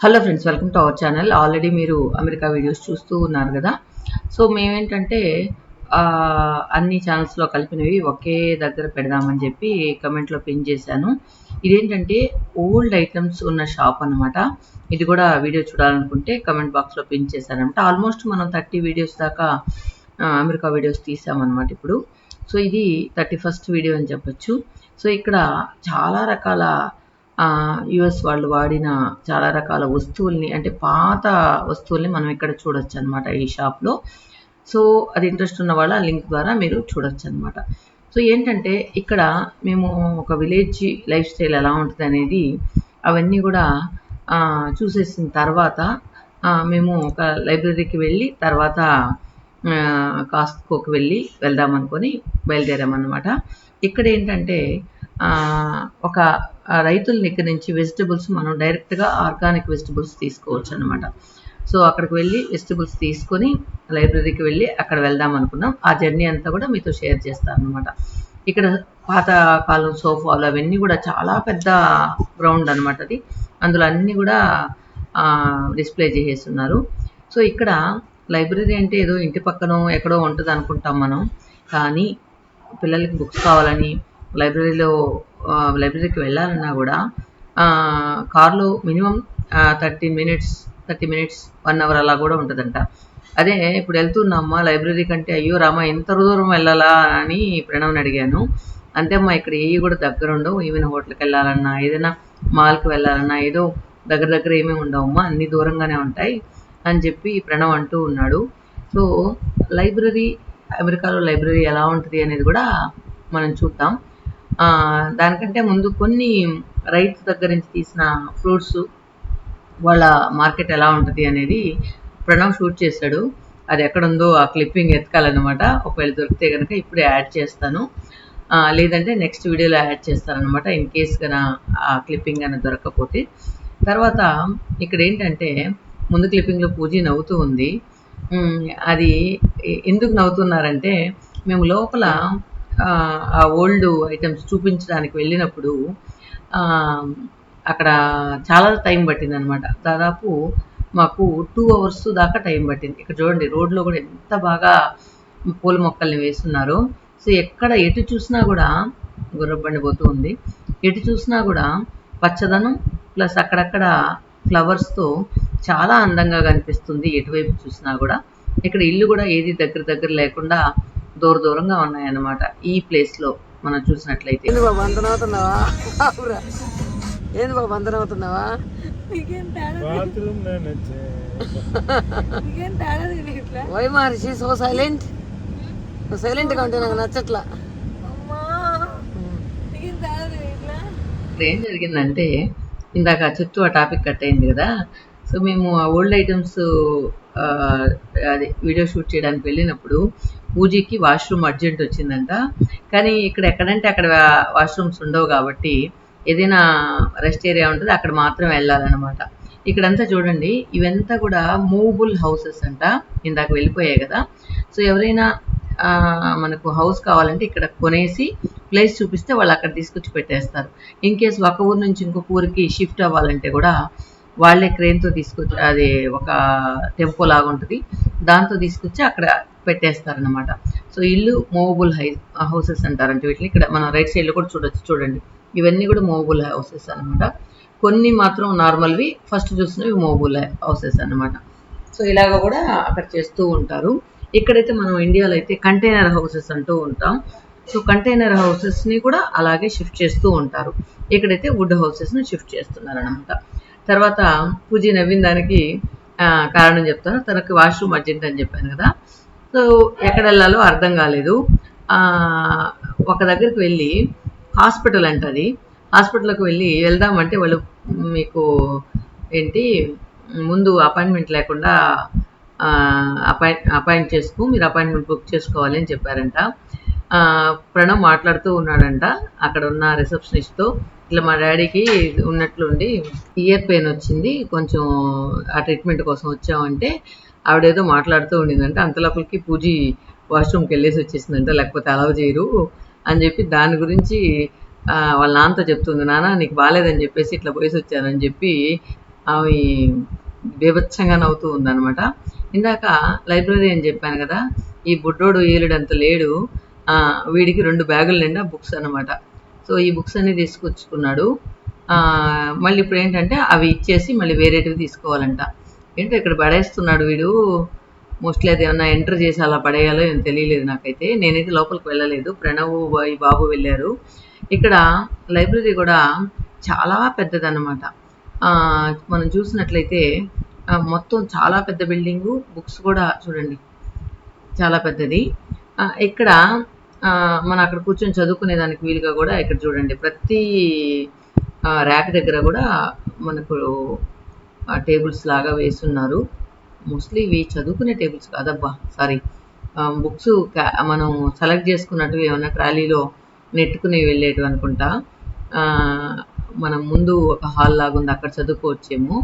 Hello friends, welcome to our channel. Already మీరు America videos చూస్తూ ఉన్నారు కదా. సో మేమేంటంటే అన్ని ఛానల్స్లో కలిపినవి ఒకే దగ్గర పెడదామని చెప్పి కమెంట్లో పిన్ చేశాను. ఇదేంటంటే ఓల్డ్ ఐటమ్స్ ఉన్న షాప్ అనమాట. ఇది కూడా వీడియో చూడాలనుకుంటే కమెంట్ బాక్స్లో పిన్ చేశానమాట. ఆల్మోస్ట్ మనం 30 వీడియోస్ దాకా అమెరికా వీడియోస్ తీసామన్నమాట ఇప్పుడు. సో ఇది 31st వీడియో అని చెప్పొచ్చు. సో ఇక్కడ చాలా రకాల యూఎస్ వాళ్ళు వాడిన చాలా రకాల వస్తువుల్ని, అంటే పాత వస్తువుల్ని మనం ఇక్కడ చూడొచ్చు అనమాట ఈ షాప్లో. సో అది ఇంట్రెస్ట్ ఉన్న వాళ్ళ లింక్ ద్వారా మీరు చూడొచ్చు అనమాట. సో ఏంటంటే ఇక్కడ మేము ఒక విలేజ్ లైఫ్ స్టైల్ ఎలా ఉంటుంది అనేది అవన్నీ కూడా చూసేసిన తర్వాత మేము ఒక లైబ్రరీకి వెళ్ళి తర్వాత కాస్ట్కోకి వెళ్దామనుకొని బయలుదేరామన్నమాట. ఇక్కడ ఏంటంటే ఒక రైతుల దగ్గర నుంచి వెజిటబుల్స్ మనం డైరెక్ట్గా ఆర్గానిక్ వెజిటబుల్స్ తీసుకోవచ్చు అనమాట. సో అక్కడికి వెళ్ళి వెజిటబుల్స్ తీసుకొని లైబ్రరీకి వెళ్ళి అక్కడ వెళ్దాం అనుకున్నాం. ఆ జర్నీ అంతా కూడా మీతో షేర్ చేస్తాను అనమాట. ఇక్కడ పాతకాలం సోఫాలు అవన్నీ కూడా చాలా పెద్ద గ్రౌండ్ అనమాట అది. అందులో అన్నీ కూడా డిస్ప్లే చేసేస్తున్నారు. సో ఇక్కడ లైబ్రరీ అంటే ఏదో ఇంటి పక్కనో ఎక్కడో ఉంటుంది అనుకుంటాం మనం. కానీ పిల్లలకి బుక్స్ కావాలని లైబ్రరీకి వెళ్ళాలన్నా కూడా కార్లో మినిమం 30 మినిట్స్ 1 అవర్ అలా కూడా ఉంటుందంట. అదే ఇప్పుడు వెళ్తున్నామ్మా లైబ్రరీ కంటే, అయ్యో రామా ఎంత దూరం వెళ్ళాలా అని ప్రణవ్ని అడిగాను. అంతే అమ్మా, ఇక్కడ ఏవి కూడా దగ్గర ఉండవు. ఈవెన్ హోటల్కి వెళ్ళాలన్నా, ఏదైనా మాల్కి వెళ్ళాలన్నా ఏదో దగ్గర ఏమీ ఉండవమ్మా, అన్ని దూరంగానే ఉంటాయి అని చెప్పి ప్రణవ్ అంటూ ఉన్నాడు. సో అమెరికాలో లైబ్రరీ ఎలా ఉంటుంది అనేది కూడా మనం చూద్దాం. దానికంటే ముందు కొన్ని రైతు దగ్గర నుంచి తీసిన ఫ్రూట్స్, వాళ్ళ మార్కెట్ ఎలా ఉంటుంది అనేది ప్రణవ్ షూట్ చేశాడు. అది ఎక్కడుందో ఆ క్లిప్పింగ్ ఎత్తుకాలన్నమాట. ఒకవేళ దొరికితే కనుక ఇప్పుడే యాడ్ చేస్తాను, లేదంటే నెక్స్ట్ వీడియోలో యాడ్ చేస్తానమాట, ఇన్ కేస్ కన్నా ఆ క్లిప్పింగ్ అనేది దొరకకపోతే. తర్వాత ఇక్కడ ఏంటంటే ముందు క్లిప్పింగ్లో పూజ నవ్వుతూ ఉంది. అది ఎందుకు నవ్వుతున్నారంటే, మేము లోపల ఆ ఓల్డ్ ఐటమ్స్ చూపించడానికి వెళ్ళినప్పుడు అక్కడ చాలా టైం పట్టింది అనమాట. దాదాపు మాకు 2 అవర్స్ దాకా టైం పట్టింది. ఇక్కడ చూడండి, రోడ్లో కూడా ఎంత బాగా పూల మొక్కల్ని వేస్తున్నారు. సో ఎటు చూసినా కూడా గుర్రబండి పోతూ ఉంది. ఎటు చూసినా కూడా పచ్చదనం ప్లస్ అక్కడక్కడ ఫ్లవర్స్తో చాలా అందంగా కనిపిస్తుంది. ఎటువైపు చూసినా కూడా ఇక్కడ ఇల్లు కూడా ఏది దగ్గర లేకుండా దూరంగా ఉన్నాయన్నమాట ఈ ప్లేస్లో మనం చూసినట్లయితే. ఏంది బాబు అందరవుతున్నావా? వై మహర్షి సో సైలెంట్ గా ఉంటే నాకు నచ్చట్లా. ఏం జరిగిందంటే, ఇందాక చెట్టు ఆ టాపిక్ కట్ అయింది కదా. సో మేము ఆ ఓల్డ్ ఐటమ్స్ అది వీడియో షూట్ చేయడానికి వెళ్ళినప్పుడు పూజకి వాష్రూమ్ అర్జెంట్ వచ్చిందంట. కానీ ఎక్కడంటే అక్కడ వాష్రూమ్స్ ఉండవు కాబట్టి ఏదైనా రెస్ట్ ఏరియా ఉంటుంది, అక్కడ మాత్రం వెళ్ళాలన్నమాట. ఇక్కడంతా చూడండి, ఇవంతా కూడా మూవబుల్ హౌసెస్ అంట. ఇందాక వెళ్ళిపోయాయి కదా. సో ఎవరైనా మనకు హౌస్ కావాలంటే ఇక్కడ కొనేసి ప్లేస్ చూపిస్తే వాళ్ళు అక్కడ తీసుకొచ్చి పెట్టేస్తారు. ఇన్ కేస్ ఒక ఊరు నుంచి ఇంకొక ఊరికి షిఫ్ట్ అవ్వాలంటే కూడా వాళ్ళే క్రెయిన్తో తీసుకొచ్చి, అది ఒక టెంపో లాగా ఉంటుంది, దాంతో తీసుకొచ్చి అక్కడ పెట్టేస్తారనమాట. సో ఇల్లు మూవబుల్ హౌసెస్ అంటారంటే వీటిని. ఇక్కడ మనం రైట్ సైడ్లో కూడా చూడండి, ఇవన్నీ కూడా మూవబుల్ హౌసెస్ అనమాట. కొన్ని మాత్రం నార్మల్వి, ఫస్ట్ చూసినవి మూవబుల్ హౌసెస్ అనమాట. సో ఇలాగ కూడా అక్కడ చేస్తూ ఉంటారు. ఇక్కడైతే మనం ఇండియాలో అయితే కంటైనర్ హౌసెస్ అంటూ ఉంటాం. సో కంటైనర్ హౌసెస్ని కూడా అలాగే షిఫ్ట్ చేస్తూ ఉంటారు. ఇక్కడైతే వుడ్ హౌసెస్ని షిఫ్ట్ చేస్తున్నారు అనమాట. తర్వాత పూజ నవ్విన దానికి కారణం చెప్తాను. తనకి వాష్రూమ్ అర్జెంట్ అని చెప్పాను కదా. సో ఎక్కడ వెళ్ళాలో అర్థం కాలేదు. ఒక దగ్గరికి వెళ్ళి, హాస్పిటల్ అంట అది, హాస్పిటల్కి వెళ్దామంటే వాళ్ళు మీకు ఏంటి ముందు అపాయింట్మెంట్ లేకుండా అపాయింట్ చేసుకో, మీరు అపాయింట్మెంట్ బుక్ చేసుకోవాలి అని చెప్పారంట. ప్రణవ్ మాట్లాడుతూ ఉన్నాడంట అక్కడ ఉన్న రిసెప్షనిస్ట్తో. ఇట్లా మా డాడీకి ఉన్నట్లుండి ఇయర్ పెయిన్ వచ్చింది, కొంచెం ఆ ట్రీట్మెంట్ కోసం వచ్చామంటే ఆవిడేదో మాట్లాడుతూ ఉండిందంట. అంతలోపలికి పూజీ వాష్రూమ్కి వెళ్ళేసి వచ్చేసిందంట, లేకపోతే అలౌ చేయరు అని చెప్పి దాని గురించి వాళ్ళ నాన్నతో చెప్తుంది. నాన్న నీకు బాగాలేదని చెప్పేసి ఇట్లా పోయేసి వచ్చానని చెప్పి ఆమె బీభత్సంగా నవ్వుతూ ఉందన్నమాట. ఇందాక లైబ్రరీ అని చెప్పాను కదా, ఈ బుడ్డోడు ఏలుడంత లేడు. వీడికి 2 బ్యాగుల నిండా బుక్స్ అన్నమాట. సో ఈ బుక్స్ అన్ని తీసుకొచ్చుకున్నాడు. మళ్ళీ ఇప్పుడు ఏంటంటే అవి ఇచ్చేసి మళ్ళీ వేరేటివి తీసుకోవాలంట. ఏంటో ఇక్కడ పడేస్తున్నాడు వీడు. మోస్ట్లీ అది ఏమన్నా ఎంటర్ చేసి అలా పడేయాలో ఏం తెలియలేదు నాకైతే. నేనైతే లోపలికి వెళ్ళలేదు. ప్రణవ్ ఈ బాబు వెళ్ళారు. ఇక్కడ లైబ్రరీ కూడా చాలా పెద్దదన్నమాట. మనం చూసినట్లయితే మొత్తం చాలా పెద్ద బిల్డింగు. బుక్స్ కూడా చూడండి చాలా పెద్దది. ఇక్కడ మనం అక్కడ కూర్చొని చదువుకునేదానికి వీలుగా కూడా ఇక్కడ చూడండి ప్రతి ర్యాక్ దగ్గర కూడా మనకు టేబుల్స్ లాగా వేసున్నారు. మోస్ట్లీ ఇవి చదువుకునే టేబుల్స్ కాదబ్బా, సారీ, బుక్స్ మనం సెలెక్ట్ చేసుకున్నట్టు ఏమన్నా ట్రాలీలో నెట్టుకుని వెళ్ళేటివి అనుకుంటా. మనం ముందు ఒక హాల్ లాగా ఉంది, అక్కడ చదువుకోవచ్చేమో.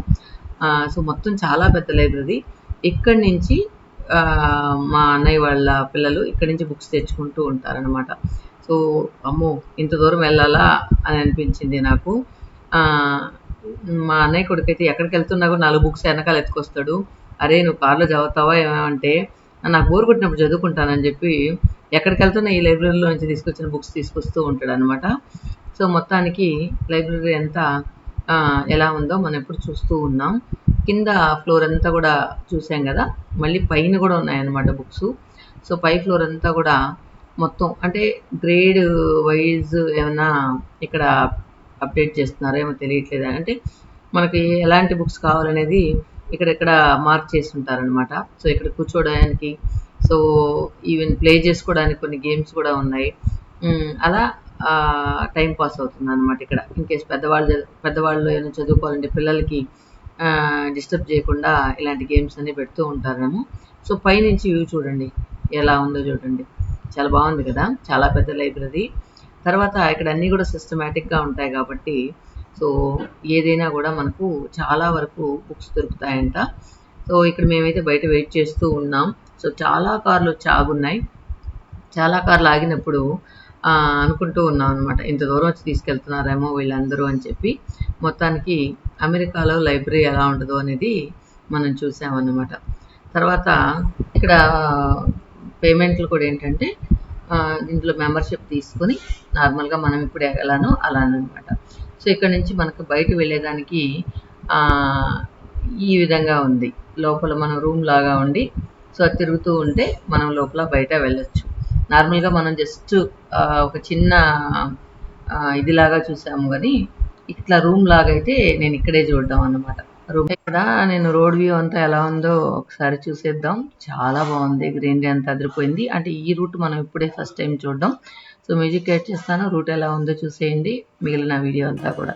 సో మొత్తం చాలా పెద్ద లైబ్రరీ. ఇక్కడి నుంచి మా అన్నయ్య వాళ్ళ పిల్లలు ఇక్కడి నుంచి బుక్స్ తెచ్చుకుంటూ ఉంటారనమాట. సో అమ్మో ఇంత దూరం వెళ్ళాలా అని అనిపించింది నాకు. మా అన్నయ్య కొడుకైతే ఎక్కడికి వెళ్తున్నా కూడా 4 బుక్స్ వెనకాల ఎత్తుకొస్తాడు. అరే నువ్వు కార్లో చదువుతావా ఏమంటే, నాకు బోర్ కొట్టినప్పుడు చదువుకుంటానని చెప్పి ఎక్కడికి వెళ్తున్నా ఈ లైబ్రరీలో నుంచి తీసుకొచ్చిన బుక్స్ తీసుకొస్తూ ఉంటాడు అనమాట. సో మొత్తానికి లైబ్రరీ అంతా ఎలా ఉందో మనం ఎప్పుడు చూస్తూ ఉన్నాం. కింద ఫ్లోర్ అంతా కూడా చూసాం కదా, మళ్ళీ పైన కూడా ఉన్నాయన్నమాట బుక్స్. సో పై ఫ్లోర్ అంతా కూడా మొత్తం అంటే గ్రేడ్ వైజ్ ఏమన్నా ఇక్కడ అప్డేట్ చేస్తున్నారో ఏమో తెలియట్లేదు. అంటే మనకి ఎలాంటి బుక్స్ కావాలనేది ఇక్కడ మార్క్ చేసి ఉంటారనమాట. సో ఇక్కడ కూర్చోడానికి, సో ఈవెన్ ప్లే చేసుకోవడానికి కొన్ని గేమ్స్ కూడా ఉన్నాయి. అలా టైం పాస్ అవుతుంది అనమాట ఇక్కడ. ఇన్కేస్ పెద్దవాళ్ళు ఏమైనా చదువుకోవాలంటే పిల్లలకి డిస్టర్బ్ చేయకుండా ఇలాంటి గేమ్స్ అన్ని పెడుతూ ఉంటారేమో. సో పైనుంచి వ్యూ చూడండి ఎలా ఉందో చూడండి, చాలా బాగుంది కదా, చాలా పెద్ద లైబ్రరీ. తర్వాత ఇక్కడ అన్నీ కూడా సిస్టమేటిక్గా ఉంటాయి కాబట్టి సో ఏదైనా కూడా మనకు చాలా వరకు బుక్స్ దొరుకుతాయంట. సో ఇక్కడ మేమైతే బయట వెయిట్ చేస్తూ ఉన్నాం. సో చాలా కార్లు వచ్చి ఆగున్నాయి. చాలా కార్లు ఆగినప్పుడు అనుకుంటూ ఉన్నాం అనమాట, ఇంత దూరం వచ్చి తీసుకెళ్తున్నారేమో వీళ్ళందరూ అని చెప్పి. మొత్తానికి అమెరికాలో లైబ్రరీ ఎలా ఉంటుందో అనేది మనం చూసామన్నమాట. తర్వాత ఇక్కడ పేమెంట్లు కూడా ఏంటంటే దీంట్లో మెంబర్షిప్ తీసుకొని నార్మల్గా మనం ఇప్పుడు ఎలానో అలానమాట. సో ఇక్కడ నుంచి మనకు బయట వెళ్ళేదానికి ఈ విధంగా ఉంది. లోపల మనం రూమ్ లాగా ఉండి సో అది తిరుగుతూ ఉంటే మనం లోపల బయట వెళ్ళొచ్చు. నార్మల్గా మనం జస్ట్ ఒక చిన్న ఇదిలాగా చూసాము, కానీ ఇట్లా రూమ్ లాగా అయితే నేను ఇక్కడే చూడడం అన్నమాట. రూమ్ ఇక్కడ నేను రోడ్ వ్యూ అంతా ఎలా ఉందో ఒకసారి చూసేద్దాం. చాలా బాగుంది, గ్రీనరీ అంతా అదిరిపోయింది. అంటే ఈ రూట్ మనం ఇప్పుడే ఫస్ట్ టైం చూడడం. సో మ్యూజిక్ యాడ్ చేస్తాను, రూట్ ఎలా ఉందో చూసేయండి, మిగిలిన వీడియో అంతా కూడా.